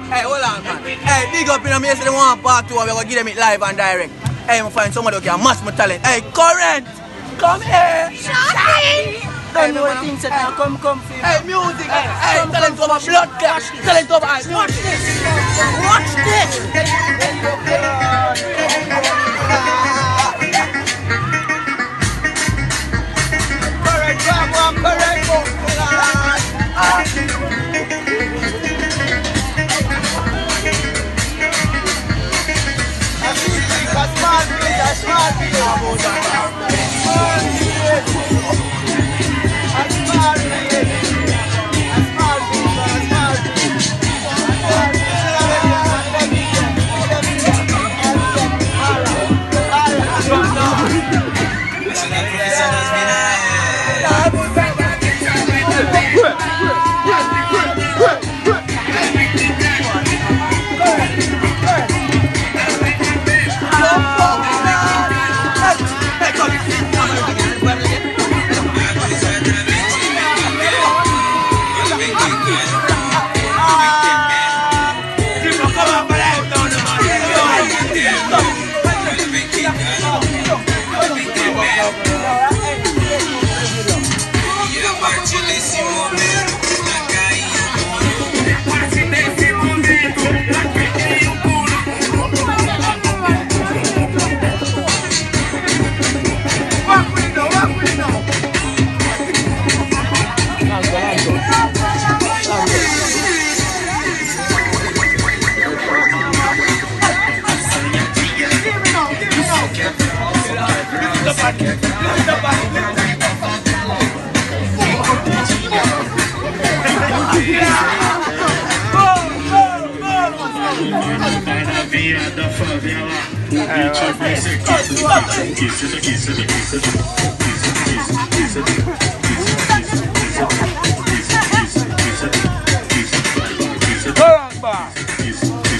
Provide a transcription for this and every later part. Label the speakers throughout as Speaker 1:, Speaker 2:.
Speaker 1: Hey, hold on, man. Hey, big up in a yesterday one part two. We're going to give them it live and direct. Hey, I'm find somebody who can match my talent. Hey, Current, come here.
Speaker 2: Shocking! Don't know what things that now come feel.
Speaker 1: Hey, music. Hey, talent over blood clash. Talent over eyes.
Speaker 2: Watch this. Watch this.
Speaker 1: Correct,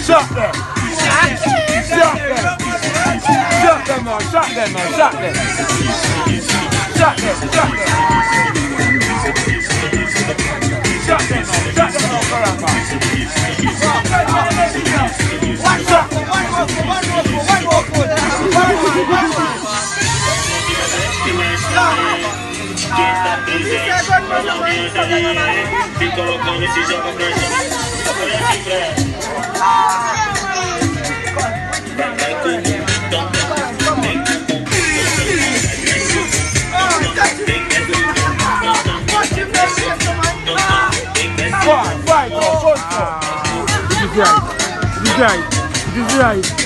Speaker 3: Shot them! Shot them, man! Shot them, man! Shot them! Shot them! Shot them! Shot them, man! Shot them, man! Karamba! This is right.